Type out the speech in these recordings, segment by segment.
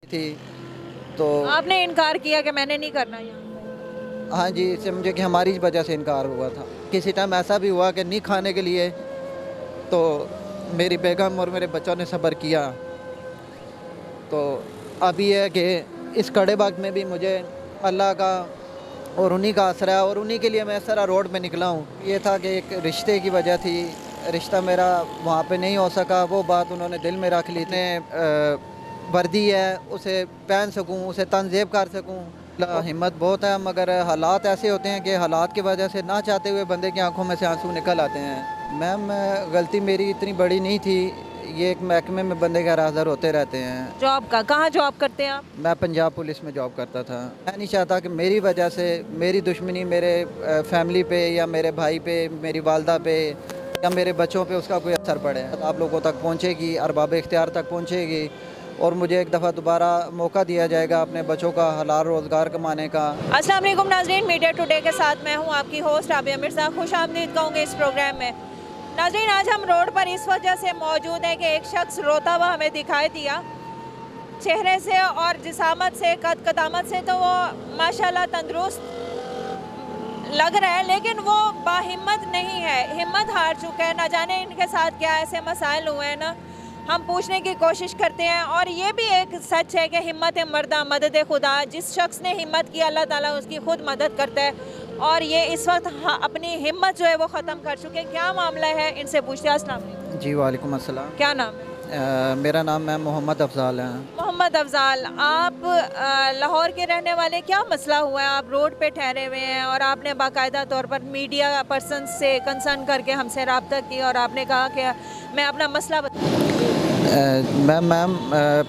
थी तो आपने इनकार किया कि मैंने नहीं करना यहाँ? हाँ जी, समझे कि हमारी वजह से इनकार हुआ था। किसी टाइम ऐसा भी हुआ कि नहीं खाने के लिए, तो मेरी बेगम और मेरे बच्चों ने सब्र किया। तो अब ये है कि इस कड़े वक्त में भी मुझे अल्लाह का और उन्हीं का आसरा है, और उन्हीं के लिए मैं इस तरह रोड पे निकला हूँ। ये था कि एक रिश्ते की वजह थी, रिश्ता मेरा वहाँ पे नहीं हो सका, वो बात उन्होंने दिल में रख ली थी। वर्दी है उसे पहन सकूँ, उसे तंज़ेब कर सकूँ। हिम्मत बहुत है, मगर हालात ऐसे होते हैं कि हालात की वजह से ना चाहते हुए बंदे की आंखों में से आंसू निकल आते हैं। मैम, गलती मेरी इतनी बड़ी नहीं थी। ये एक महकमे में बंदे गैर हाज़िर होते रहते हैं। जॉब का कहाँ जॉब करते हैं आप? मैं पंजाब पुलिस में जॉब करता था। मैं नहीं चाहता कि मेरी वजह से मेरी दुश्मनी मेरे फैमिली पे या मेरे भाई पे, मेरी वालदा पे या मेरे बच्चों पे उसका कोई असर पड़े। आप लोगों तक पहुँचेगी, अरबाब इख्तियार तक पहुँचेगी, और मुझे एक दफ़ा दोबारा मौका दिया जाएगा अपने बच्चों का हलाल रोज़गार कमाने का। अस्सलाम वालेकुम नाज़रीन, मीडिया टुडे के साथ मैं हूँ आपकी होस्ट आबिया मिर्ज़ा। खुश आमदीद कहूँगी इस प्रोग्राम में। नाज़रीन, आज हम रोड पर इस वजह से मौजूद हैं कि एक शख्स रोता हुआ हमें दिखाई दिया। चेहरे से और जिसामत से, कद-कदामत से तो वो माशाल्लाह तंदुरुस्त लग रहा है, लेकिन वो बाहिम्मत नहीं है, हिम्मत हार चुका है। ना जाने इनके साथ क्या ऐसे मसाइल हुए हैं ना, हम पूछने की कोशिश करते हैं। और ये भी एक सच है कि हिम्मत मर्दा मदद खुदा, जिस शख्स ने हिम्मत की अल्लाह ताला उसकी खुद मदद करता है। और ये इस वक्त अपनी हिम्मत जो है वो ख़त्म कर चुके हैं। क्या मामला है, इनसे पूछते हैं। अस्सलाम वालेकुम। जी वालेकुम अस्सलाम। क्या नाम है? मेरा नाम मैम मोहम्मद अफ़ज़ाल है। मोहम्मद अफ़ज़ाल, आप लाहौर के रहने वाले। क्या मसला हुआ है, आप रोड पे ठहरे हुए हैं और आपने बाकायदा तौर पर मीडिया पर्सन से कंसर्न करके हमसे रब्ता किया और आपने कहा कि मैं अपना मसला मैं मैम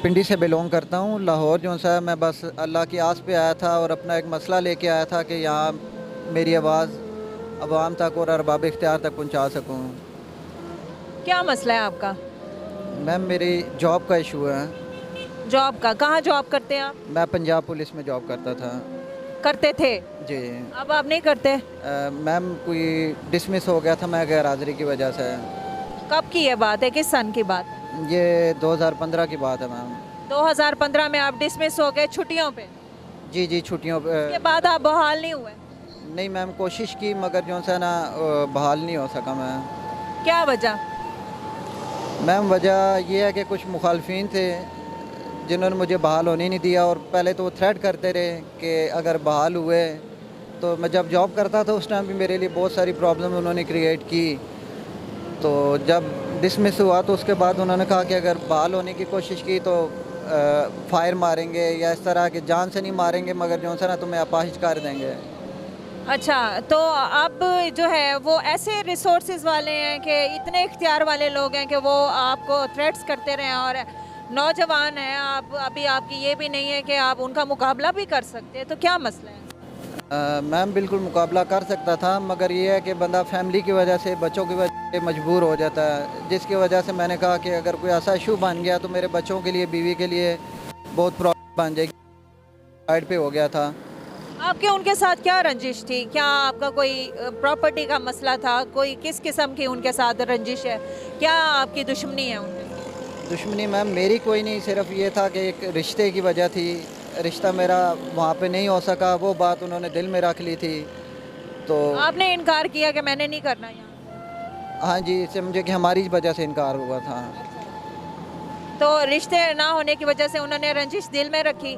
पिंडी से बिलोंग करता हूँ। लाहौर जो सा मैं बस अल्लाह की आस पे आया था और अपना एक मसला लेके आया था कि यहाँ मेरी आवाज़ अवाम तक और अरबाब इख्तियार तक पहुँचा सकूँ। क्या मसला है आपका? मैम, मेरी जॉब का इशू है। जॉब का कहाँ जॉब करते हैं आप? मैं पंजाब पुलिस में जॉब करता था। करते थे? जी। अब आप नहीं करते? मैम, कोई डिसमिस हो गया था मैं गैर हाज़िरी की वजह से। कब की ये बात है, किस सन की बात है? ये 2015 की बात है मैम। 2015 में आप डिसमिस हो गए छुट्टियों पे? जी जी, छुट्टियों पे। उसके बाद आप बहाल नहीं हुए? नहीं मैम, कोशिश की मगर जो सा ना बहाल नहीं हो सका मैं। क्या वजह? मैम, वजह ये है कि कुछ मुखालफिन थे जिन्होंने मुझे बहाल होने नहीं दिया, और पहले तो वो थ्रेट करते रहे कि अगर बहाल हुए तो मैं जब जॉब करता था उस टाइम भी मेरे लिए बहुत सारी प्रॉब्लम उन्होंने क्रिएट की। तो जब डिसमिस हुआ तो उसके बाद उन्होंने कहा कि अगर बहाल होने की कोशिश की तो फायर मारेंगे, या इस तरह के जान से नहीं मारेंगे मगर जो है ना तुम्हें अपाहिज कर देंगे। अच्छा, तो अब जो है वो ऐसे रिसोर्सेज वाले हैं कि इतने इख्तियार वाले लोग हैं कि वो आपको थ्रेट्स करते रहें, और नौजवान हैं आप, अभी आपकी ये भी नहीं है कि आप उनका मुकाबला भी कर सकते हैं, तो क्या मसला है? मैम, बिल्कुल मुकाबला कर सकता था, मगर ये है कि बंदा फैमिली की वजह से, बच्चों की वजह से मजबूर हो जाता है, जिसकी वजह से मैंने कहा कि अगर कोई ऐसा इशू बन गया तो मेरे बच्चों के लिए, बीवी के लिए बहुत प्रॉब्लम बन जाएगी। साइड पे हो गया था। आपके उनके साथ क्या रंजिश थी? क्या आपका कोई प्रॉपर्टी का मसला था? कोई किस किस्म की उनके साथ रंजिश है? क्या आपकी दुश्मनी है उनके साथ? दुश्मनी मैम मेरी कोई नहीं, सिर्फ ये था कि एक रिश्ते की वजह थी, रिश्ता मेरा वहाँ पे नहीं हो सका, वो बात उन्होंने दिल में रख ली थी। तो आपने इनकार किया कि मैंने नहीं करना यहाँ? हाँ जी, समझे कि हमारी वजह से इनकार हुआ था। तो रिश्ते ना होने की वजह से उन्होंने रंजिश दिल में रखी,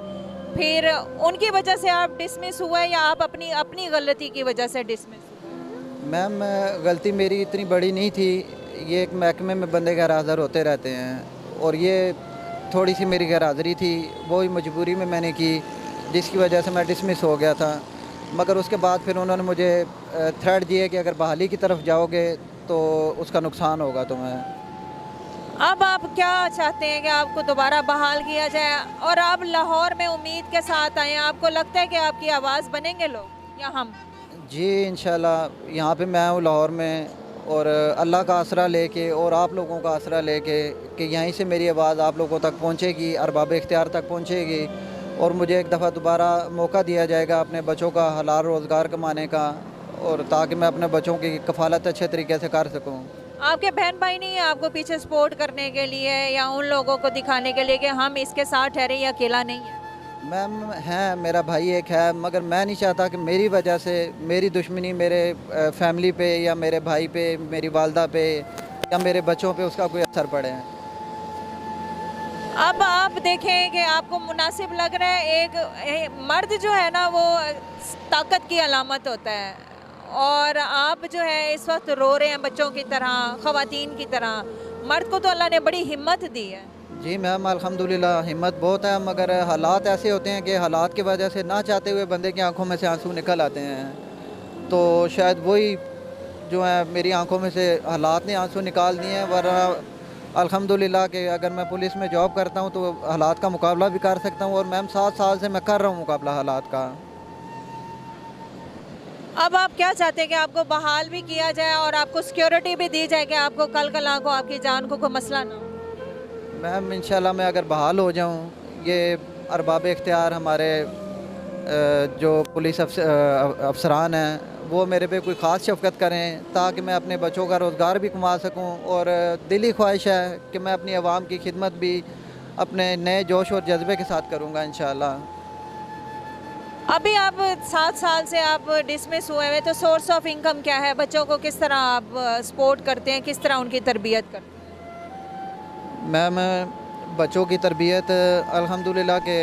फिर उनकी वजह से आप डिसमिस हुए या आप अपनी अपनी गलती की वजह से डिसमिस हुए? मैम, गलती मेरी इतनी बड़ी नहीं थी। ये एक महकमे में बंदे गैर हाज़िर होते रहते हैं, और ये थोड़ी सी मेरी गैर हाज़िरी थी, वही मजबूरी में मैंने की, जिसकी वजह से मैं डिसमिस हो गया था। मगर उसके बाद फिर उन्होंने मुझे थ्रेट दिए कि अगर बहाली की तरफ जाओगे तो उसका नुकसान होगा तुम्हें। अब आप क्या चाहते हैं कि आपको दोबारा बहाल किया जाए और आप लाहौर में उम्मीद के साथ आए? आपको लगता है कि आपकी आवाज़ बनेंगे लोग या हम? जी इंशाल्लाह, यहाँ पे मैं हूँ लाहौर में, और अल्लाह का आसरा लेके और आप लोगों का आसरा लेके कि यहीं से मेरी आवाज़ आप लोगों तक पहुँचेगी, अरबाब इख्तियार तक पहुँचेगी, और मुझे एक दफ़ा दोबारा मौका दिया जाएगा अपने बच्चों का हलाल रोज़गार कमाने का, और ताकि मैं अपने बच्चों की कफ़ालत अच्छे तरीके से कर सकूँ। आपके बहन भाई नहीं है आपको पीछे सपोर्ट करने के लिए या उन लोगों को दिखाने के लिए कि हम इसके साथ ठहरे, या अकेला नहीं है? मैम है, मेरा भाई एक है, मगर मैं नहीं चाहता कि मेरी वजह से मेरी दुश्मनी मेरे फैमिली पे या मेरे भाई पे, मेरी वालदा पे या मेरे बच्चों पे उसका कोई असर पड़े। अब आप देखें कि आपको मुनासिब लग रहा है, मर्द जो है ना वो ताकत की अलामत होता है, और आप जो है इस वक्त रो रहे हैं बच्चों की तरह, ख़वातीन की तरह। मर्द को तो अल्लाह ने बड़ी हिम्मत दी है। जी मैम, अल्हम्दुलिल्लाह हिम्मत बहुत है, मगर हालात ऐसे होते हैं कि हालात की वजह से ना चाहते हुए बंदे की आंखों में से आंसू निकल आते हैं। तो शायद वही जो है मेरी आंखों में से हालात ने आंसू निकाल दिए हैं, वरना अल्हम्दुलिल्लाह कि अगर मैं पुलिस में जॉब करता हूँ तो हालात का मुकाबला भी कर सकता हूँ, और मैम 7 साल से मैं कर रहा हूँ मुकाबला हालात का। अब आप क्या चाहते हैं कि आपको बहाल भी किया जाए और आपको सिक्योरिटी भी दी जाए कि आपको कल कला को आपकी जान को कोई मसला ना हो? मैम इंशाल्लाह मैं अगर बहाल हो जाऊँ, ये अरबाब इख्तियार हमारे जो पुलिस अफसरान हैं वो मेरे पे कोई ख़ास शफ़क़त करें ताकि मैं अपने बच्चों का रोज़गार भी कमा सकूं, और दिली ख्वाहिश है कि मैं अपनी आवाम की खिदमत भी अपने नए जोश और जज्बे के साथ करूँगा इंशाल्लाह। अभी आप 7 साल से आप डिसमिस हुए हुए, तो सोर्स ऑफ इनकम क्या है? बच्चों को किस तरह आप सपोर्ट करते हैं, किस तरह उनकी तरबियत करते हैं? मैम बच्चों की तरबियत अल्हम्दुलिल्लाह के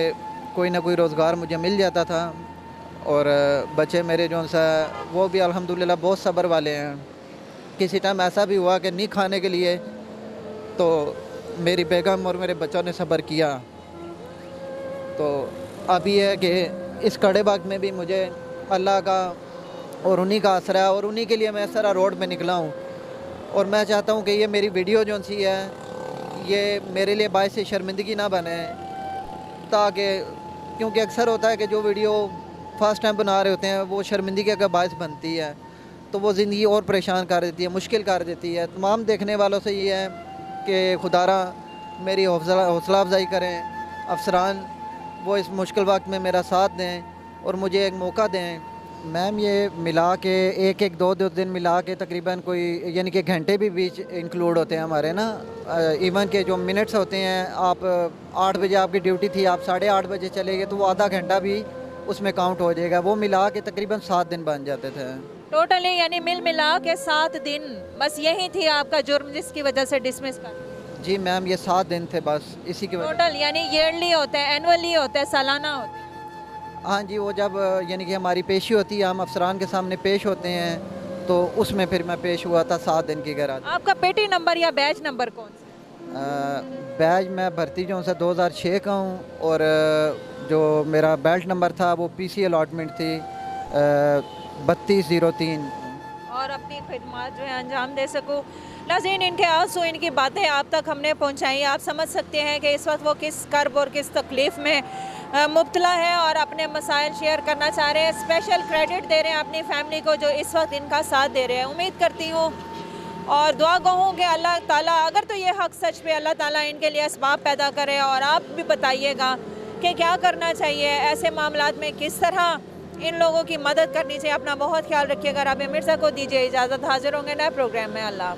कोई ना कोई रोज़गार मुझे मिल जाता था, और बच्चे मेरे जो सा वो भी अल्हम्दुलिल्लाह बहुत सब्र वाले हैं। किसी टाइम ऐसा भी हुआ कि नहीं खाने के लिए तो मेरी बेगम और मेरे बच्चों ने सब्र किया। तो अभी है कि इस कड़े वक्त में भी मुझे अल्लाह का और उन्हीं का आसरा है, और उन्हीं के लिए मैं इस तरह रोड पे निकला हूँ। और मैं चाहता हूँ कि ये मेरी वीडियो जो सी है ये मेरे लिए बायस शर्मिंदगी ना बने, ताकि क्योंकि अक्सर होता है कि जो वीडियो फर्स्ट टाइम बना रहे होते हैं वो शर्मिंदगी का बायस बनती है, तो वो ज़िंदगी और परेशान कर देती है, मुश्किल कर देती है। तमाम देखने वालों से ये है कि खुदारा मेरी हौसला अफजाई करें, अफसरान वो इस मुश्किल वक्त में मेरा साथ दें और मुझे एक मौका दें। मैम ये मिला के एक दो दिन मिला के तकरीबन कोई यानी कि घंटे भी बीच इंक्लूड होते हैं हमारे ना। इवन के जो मिनट्स होते हैं, आप 8 बजे आपकी ड्यूटी थी, आप 8:30 बजे चले गए तो वो आधा घंटा भी उसमें काउंट हो जाएगा। वो मिला के तकरीबन 7 दिन बन जाते थे टोटली, यानी मिला के 7 दिन। बस यही थी आपका जुर्म जिसकी वजह से डिसमिस कर? जी मैम ये 7 दिन थे बस, इसी की वजह। टोटल यानी ईयरली होता है, एनुअली होता है, सालाना होता है? हाँ जी, वो जब यानी कि हमारी पेशी होती है, हम अफसरान के सामने पेश होते हैं, तो उसमें फिर मैं पेश हुआ था 7 दिन की गैराज। आपका पेटी नंबर या बैच नंबर कौन सा? बैच मैं भर्ती जो सा 2006 का हूँ, और जो मेरा बेल्ट नंबर था वो पीसी अलॉटमेंट थी 3203। और अपनी खिदमत जो है अंजाम दे सकूँ। नाज़रीन, इनके आंसू, इनकी बातें आप तक हमने पहुंचाई। आप समझ सकते हैं कि इस वक्त वो किस कर्ब और किस तकलीफ़ में मुब्तला है और अपने मसाइल शेयर करना चाह रहे हैं। स्पेशल क्रेडिट दे रहे हैं अपनी फैमिली को जो इस वक्त इनका साथ दे रहे हैं। उम्मीद करती हूँ और दुआ कहूँ कि अल्लाह ताला, अगर तो ये हक़ सच पे, अल्लाह ताला इनके लिए असबाब पैदा करे। और आप भी बताइएगा कि क्या करना चाहिए ऐसे मामलात में, किस तरह इन लोगों की मदद करनी चाहिए। अपना बहुत ख्याल रखिएगा। राबिया मिर्ज़ा को दीजिए इजाज़त। हाज़िर होंगे नए प्रोग्राम में। अल्लाह।